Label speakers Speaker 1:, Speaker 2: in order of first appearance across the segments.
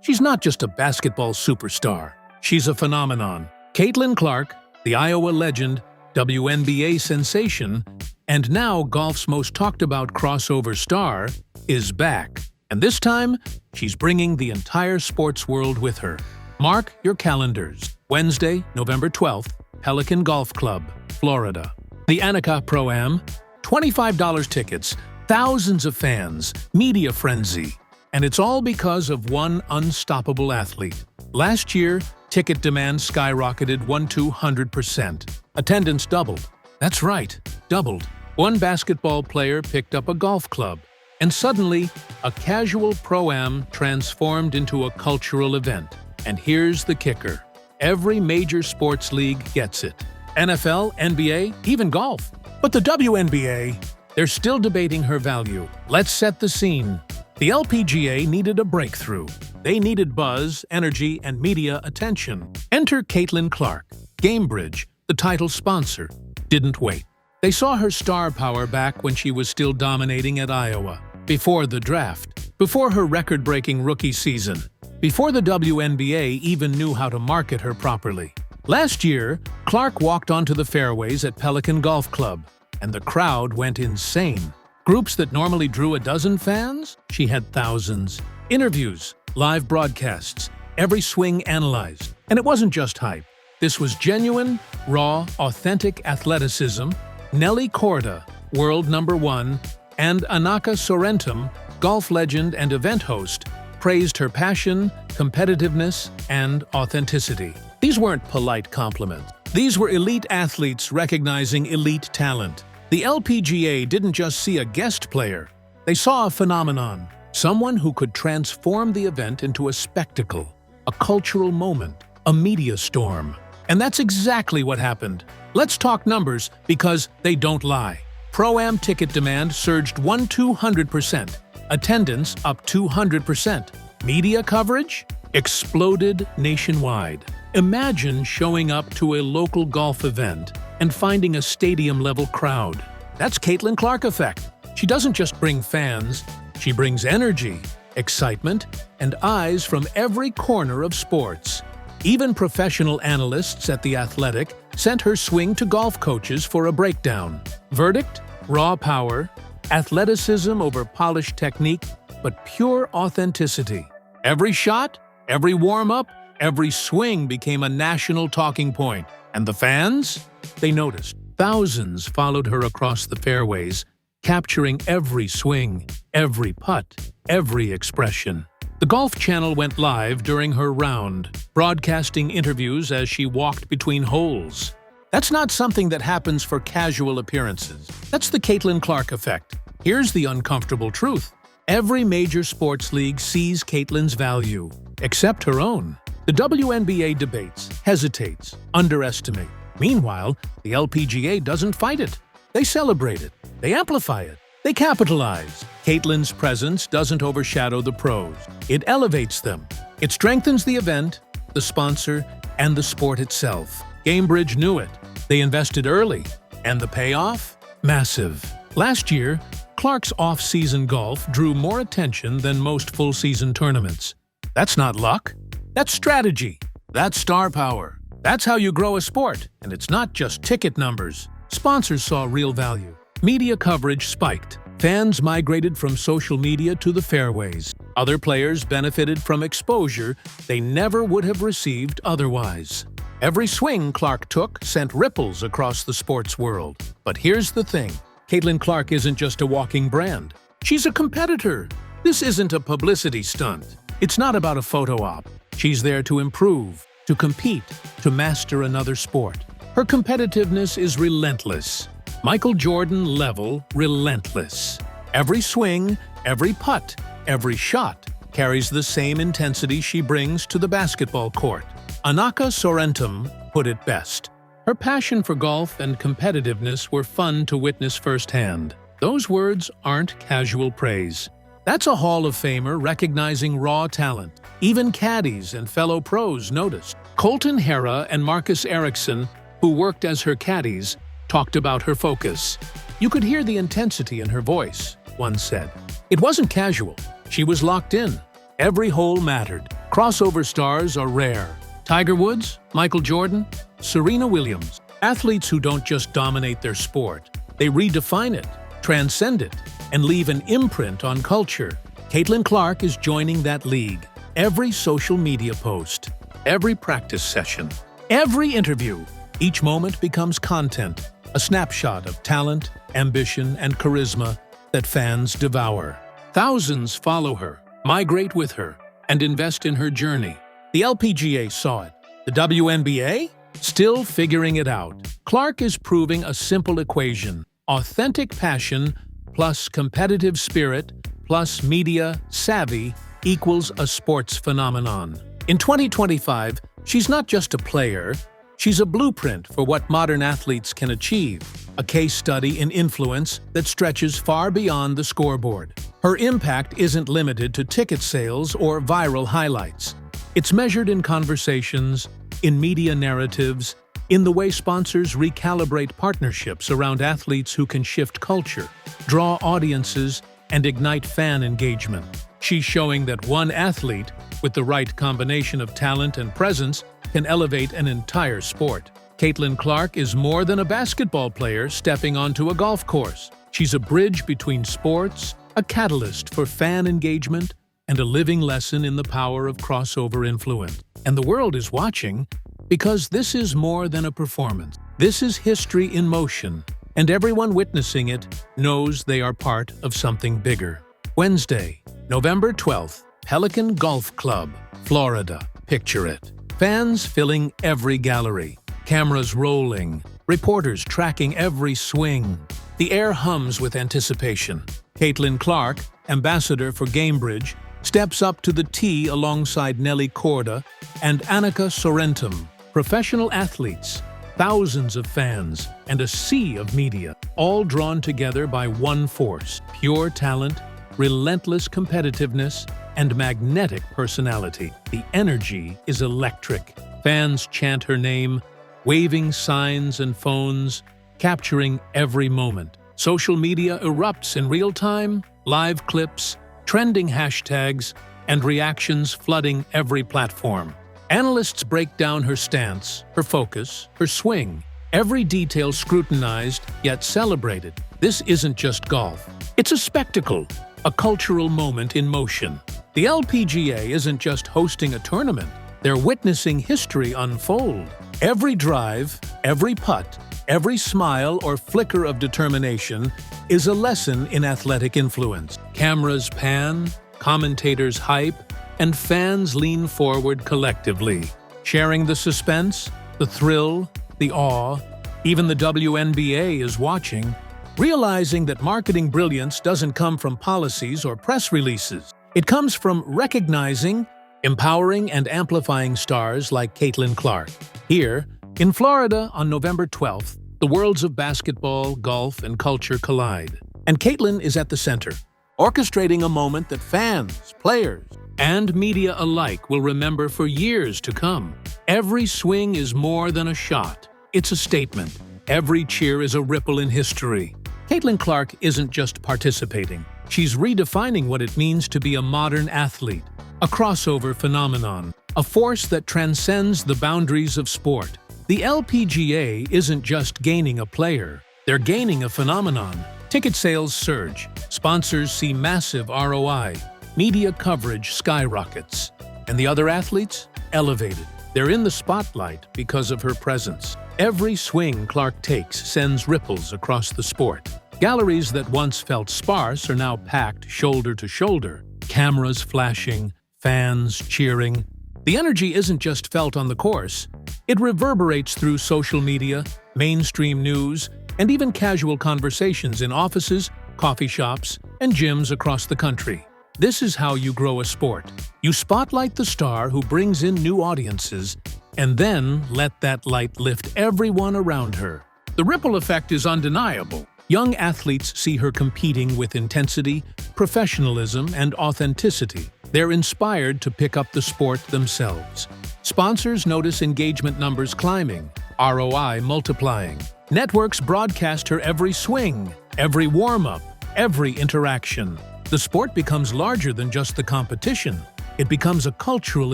Speaker 1: She's not just a basketball superstar. She's a phenomenon. Caitlin Clark, the Iowa legend, WNBA sensation, and now golf's most talked-about crossover star, is back. And this time, she's bringing the entire sports world with her. Mark your calendars. Wednesday, November 12th, Pelican Golf Club, Florida. The Annika Pro-Am, $25 tickets, thousands of fans, media frenzy. And it's all because of one unstoppable athlete. Last year, ticket demand skyrocketed 200%. Attendance doubled. That's right, doubled. One basketball player picked up a golf club, and suddenly, a casual pro-am transformed into a cultural event. And here's the kicker. Every major sports league gets it. NFL, NBA, even golf. But the WNBA, they're still debating her value. Let's set the scene. The LPGA needed a breakthrough. They needed buzz, energy, and media attention. Enter Caitlin Clark. Gamebridge, the title sponsor, didn't wait. They saw her star power back when she was still dominating at Iowa. Before the draft, before her record-breaking rookie season, before the WNBA even knew how to market her properly. Last year, Clark walked onto the fairways at Pelican Golf Club, and the crowd went insane. Groups that normally drew a dozen fans, she had thousands. Interviews, live broadcasts, every swing analyzed. And it wasn't just hype. This was genuine, raw, authentic athleticism. Nelly Korda, world #1, and Annika Sorrentum, golf legend and event host, praised her passion, competitiveness, and authenticity. These weren't polite compliments. These were elite athletes recognizing elite talent. The LPGA didn't just see a guest player. They saw a phenomenon, someone who could transform the event into a spectacle, a cultural moment, a media storm. And that's exactly what happened. Let's talk numbers because they don't lie. Pro-Am ticket demand surged 200%. Attendance up 200%. Media coverage exploded nationwide. Imagine showing up to a local golf event and finding a stadium-level crowd. That's Caitlin Clark effect. She doesn't just bring fans, she brings energy, excitement, and eyes from every corner of sports. Even professional analysts at The Athletic sent her swing to golf coaches for a breakdown. Verdict? Raw power, athleticism over polished technique, but pure authenticity. Every shot, every warm-up, every swing became a national talking point. And the fans? They noticed. Thousands followed her across the fairways, capturing every swing, every putt, every expression. The Golf Channel went live during her round, broadcasting interviews as she walked between holes. That's not something that happens for casual appearances. That's the Caitlin Clark effect. Here's the uncomfortable truth. Every major sports league sees Caitlin's value, except her own. The WNBA debates, hesitates, underestimate. Meanwhile, the LPGA doesn't fight it. They celebrate it. They amplify it. They capitalize. Caitlin's presence doesn't overshadow the pros. It elevates them. It strengthens the event, the sponsor, and the sport itself. Gamebridge knew it. They invested early. And the payoff? Massive. Last year, Clark's off-season golf drew more attention than most full-season tournaments. That's not luck. That's strategy. That's star power. That's how you grow a sport. And it's not just ticket numbers. Sponsors saw real value. Media coverage spiked. Fans migrated from social media to the fairways. Other players benefited from exposure they never would have received otherwise. Every swing Clark took sent ripples across the sports world. But here's the thing. Caitlin Clark isn't just a walking brand. She's a competitor. This isn't a publicity stunt. It's not about a photo op. She's there to improve, to compete, to master another sport. Her competitiveness is relentless. Michael Jordan level relentless. Every swing, every putt, every shot carries the same intensity she brings to the basketball court. Annika Sorrentum put it best. Her passion for golf and competitiveness were fun to witness firsthand. Those words aren't casual praise. That's a Hall of Famer recognizing raw talent. Even caddies and fellow pros noticed. Colton Herra and Marcus Ericsson, who worked as her caddies, talked about her focus. You could hear the intensity in her voice, one said. It wasn't casual. She was locked in. Every hole mattered. Crossover stars are rare. Tiger Woods, Michael Jordan, Serena Williams. Athletes who don't just dominate their sport, they redefine it, transcend it, and leave an imprint on culture. Caitlin Clark is joining that league. Every social media post, every practice session, every interview, each moment becomes content, a snapshot of talent, ambition, and charisma that fans devour. Thousands follow her, migrate with her, and invest in her journey. The LPGA saw it. The WNBA? Still figuring it out. Clark is proving a simple equation: authentic passion plus competitive spirit plus media savvy equals a sports phenomenon. In 2025, she's not just a player, she's a blueprint for what modern athletes can achieve, a case study in influence that stretches far beyond the scoreboard. Her impact isn't limited to ticket sales or viral highlights. It's measured in conversations, in media narratives, in the way sponsors recalibrate partnerships around athletes who can shift culture, draw audiences, and ignite fan engagement. She's showing that one athlete, with the right combination of talent and presence, can elevate an entire sport. Caitlin Clark is more than a basketball player stepping onto a golf course. She's a bridge between sports, a catalyst for fan engagement, and a living lesson in the power of crossover influence. And the world is watching because this is more than a performance. This is history in motion, and everyone witnessing it knows they are part of something bigger. Wednesday, November 12th, Pelican Golf Club, Florida. Picture it. Fans filling every gallery, cameras rolling, reporters tracking every swing. The air hums with anticipation. Caitlin Clark, ambassador for Gamebridge, steps up to the tee alongside Nelly Korda and Annika Sorrentum, professional athletes, thousands of fans, and a sea of media, all drawn together by one force: pure talent, relentless competitiveness, and magnetic personality. The energy is electric. Fans chant her name, waving signs and phones, capturing every moment. Social media erupts in real time, live clips, trending hashtags, and reactions flooding every platform. Analysts break down her stance, her focus, her swing, every detail scrutinized yet celebrated. This isn't just golf. It's a spectacle, a cultural moment in motion. The LPGA isn't just hosting a tournament, they're witnessing history unfold. Every drive, every putt, every smile or flicker of determination is a lesson in athletic influence. Cameras pan, commentators hype, and fans lean forward collectively, sharing the suspense, the thrill, the awe. Even the WNBA is watching, realizing that marketing brilliance doesn't come from policies or press releases. It comes from recognizing, empowering, and amplifying stars like Caitlin Clark. Here, in Florida on November 12th, the worlds of basketball, golf, and culture collide. And Caitlin is at the center, orchestrating a moment that fans, players, and media alike will remember for years to come. Every swing is more than a shot. It's a statement. Every cheer is a ripple in history. Caitlin Clark isn't just participating. She's redefining what it means to be a modern athlete, a crossover phenomenon, a force that transcends the boundaries of sport. The LPGA isn't just gaining a player, they're gaining a phenomenon. Ticket sales surge, sponsors see massive ROI, media coverage skyrockets, and the other athletes? Elevated. They're in the spotlight because of her presence. Every swing Clark takes sends ripples across the sport. Galleries that once felt sparse are now packed shoulder to shoulder, cameras flashing, fans cheering. The energy isn't just felt on the course. It reverberates through social media, mainstream news, and even casual conversations in offices, coffee shops, and gyms across the country. This is how you grow a sport. You spotlight the star who brings in new audiences, and then let that light lift everyone around her. The ripple effect is undeniable. Young athletes see her competing with intensity, professionalism, and authenticity. They're inspired to pick up the sport themselves. Sponsors notice engagement numbers climbing, ROI multiplying. Networks broadcast her every swing, every warm-up, every interaction. The sport becomes larger than just the competition. It becomes a cultural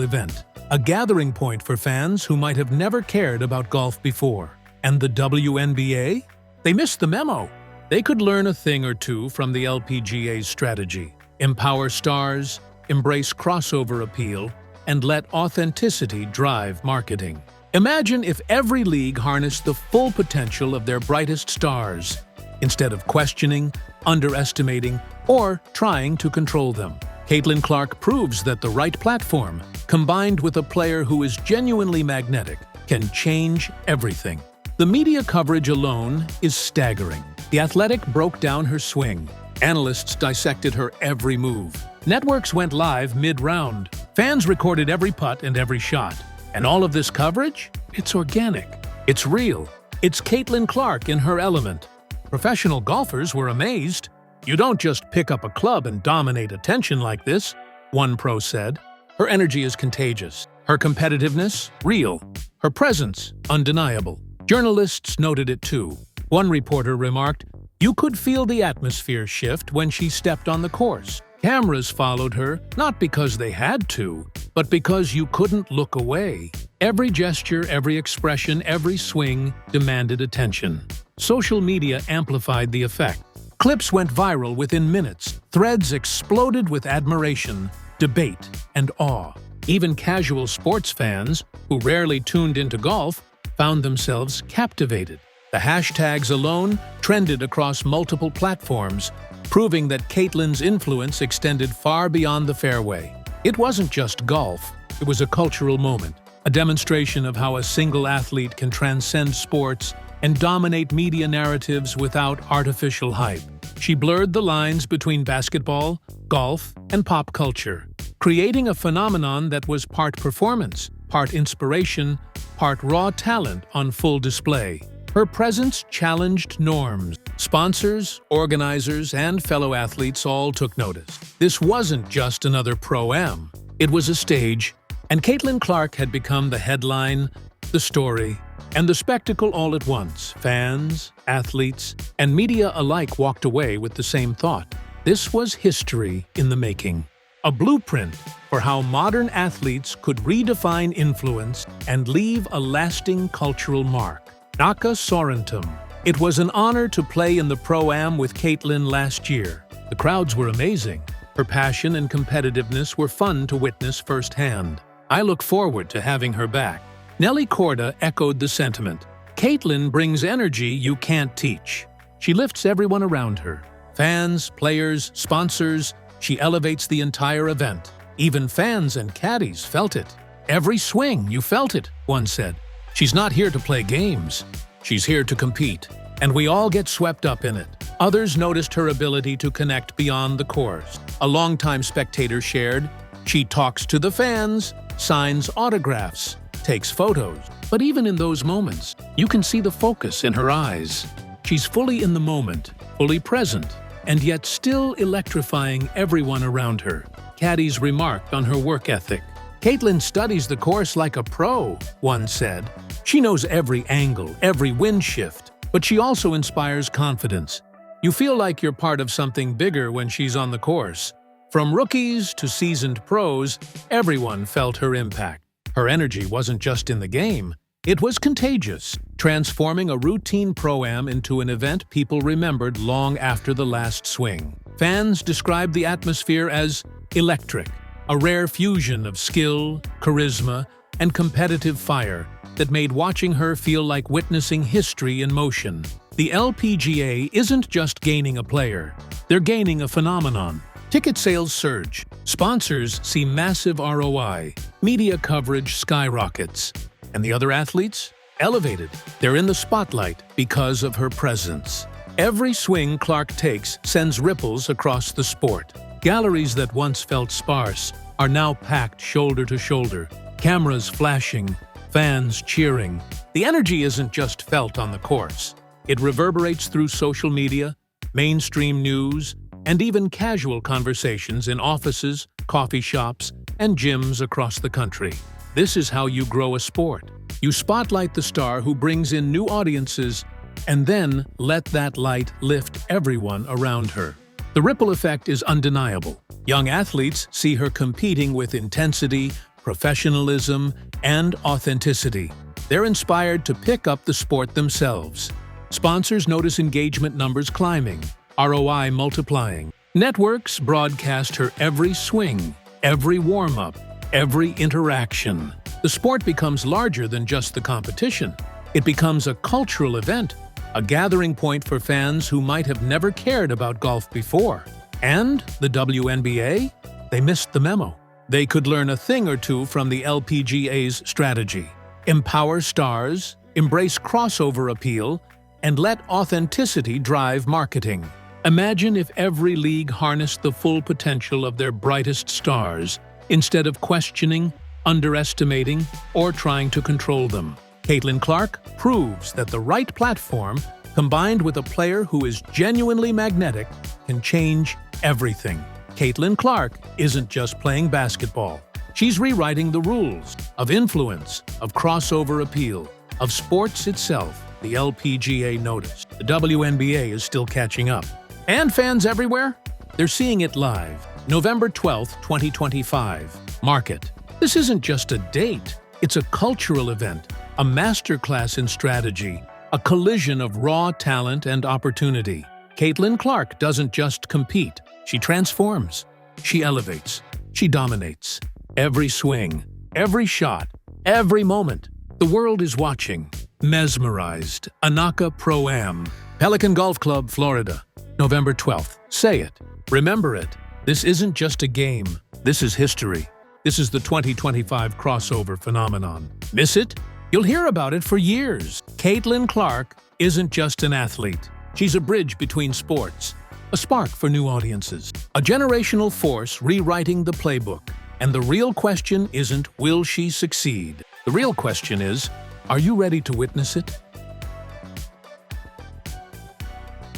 Speaker 1: event, a gathering point for fans who might have never cared about golf before. And the WNBA? They missed the memo. They could learn a thing or two from the LPGA's strategy. Empower stars, embrace crossover appeal, and let authenticity drive marketing. Imagine if every league harnessed the full potential of their brightest stars, instead of questioning, underestimating, or trying to control them. Caitlin Clark proves that the right platform, combined with a player who is genuinely magnetic, can change everything. The media coverage alone is staggering. The Athletic broke down her swing. Analysts dissected her every move. Networks went live mid-round. Fans recorded every putt and every shot. And all of this coverage? It's organic. It's real. It's Caitlin Clark in her element. Professional golfers were amazed. "You don't just pick up a club and dominate attention like this," one pro said. "Her energy is contagious. Her competitiveness, real. Her presence, undeniable." Journalists noted it too. One reporter remarked, "You could feel the atmosphere shift when she stepped on the course. Cameras followed her, not because they had to, but because you couldn't look away. Every gesture, every expression, every swing demanded attention." Social media amplified the effect. Clips went viral within minutes. Threads exploded with admiration, debate, and awe. Even casual sports fans, who rarely tuned into golf, found themselves captivated. The hashtags alone trended across multiple platforms, proving that Caitlin's influence extended far beyond the fairway. It wasn't just golf, it was a cultural moment, a demonstration of how a single athlete can transcend sports and dominate media narratives without artificial hype. She blurred the lines between basketball, golf, and pop culture, creating a phenomenon that was part performance, part inspiration, part raw talent on full display. Her presence challenged norms. Sponsors, organizers, and fellow athletes all took notice. This wasn't just another Pro-Am. It was a stage, and Caitlin Clark had become the headline, the story, and the spectacle all at once. Fans, athletes, and media alike walked away with the same thought. This was history in the making. A blueprint for how modern athletes could redefine influence and leave a lasting cultural mark. Naka Sorentum. It was an honor to play in the Pro-Am with Caitlin last year. The crowds were amazing. Her passion and competitiveness were fun to witness firsthand. I look forward to having her back. Nelly Korda echoed the sentiment. Caitlin brings energy you can't teach. She lifts everyone around her. Fans, players, sponsors. She elevates the entire event. Even fans and caddies felt it. "Every swing, you felt it," one said. "She's not here to play games. She's here to compete." And we all get swept up in it. Others noticed her ability to connect beyond the course. A longtime spectator shared, "She talks to the fans, signs autographs, takes photos." But even in those moments, you can see the focus in her eyes. She's fully in the moment, fully present, and yet still electrifying everyone around her. Caddies remarked on her work ethic. "Caitlin studies the course like a pro," one said. "She knows every angle, every wind shift, but she also inspires confidence. You feel like you're part of something bigger when she's on the course." From rookies to seasoned pros, everyone felt her impact. Her energy wasn't just in the game, it was contagious, transforming a routine Pro-Am into an event people remembered long after the last swing. Fans described the atmosphere as electric, a rare fusion of skill, charisma, and competitive fire that made watching her feel like witnessing history in motion. The LPGA isn't just gaining a player, they're gaining a phenomenon. Ticket sales surge, sponsors see massive ROI, media coverage skyrockets, and the other athletes? Elevated. They're in the spotlight because of her presence. Every swing Clark takes sends ripples across the sport. Galleries that once felt sparse are now packed shoulder to shoulder, cameras flashing, fans cheering. The energy isn't just felt on the course. It reverberates through social media, mainstream news, and even casual conversations in offices, coffee shops, and gyms across the country. This is how you grow a sport. You spotlight the star who brings in new audiences, and then let that light lift everyone around her. The ripple effect is undeniable. Young athletes see her competing with intensity, professionalism, and authenticity. They're inspired to pick up the sport themselves. Sponsors notice engagement numbers climbing, ROI multiplying. Networks broadcast her every swing, every warm-up, every interaction. The sport becomes larger than just the competition. It becomes a cultural event, a gathering point for fans who might have never cared about golf before. And the WNBA? They missed the memo. They could learn a thing or two from the LPGA's strategy. Empower stars, embrace crossover appeal, and let authenticity drive marketing. Imagine if every league harnessed the full potential of their brightest stars, instead of questioning, underestimating, or trying to control them. Caitlin Clark proves that the right platform, combined with a player who is genuinely magnetic, can change everything. Caitlin Clark isn't just playing basketball. She's rewriting the rules of influence, of crossover appeal, of sports itself. The LPGA noticed. The WNBA is still catching up. And fans everywhere? They're seeing it live. November 12th, 2025. Mark it. This isn't just a date. It's a cultural event, a masterclass in strategy, a collision of raw talent and opportunity. Caitlin Clark doesn't just compete. She transforms. She elevates. She dominates. Every swing, every shot, every moment. The world is watching. Mesmerized. Anaka Pro-Am. Pelican Golf Club, Florida. November 12th. Say it. Remember it. This isn't just a game. This is history. This is the 2025 crossover phenomenon. Miss it? You'll hear about it for years. Caitlin Clark isn't just an athlete. She's a bridge between sports, a spark for new audiences, a generational force rewriting the playbook. And the real question isn't, will she succeed? The real question is, are you ready to witness it?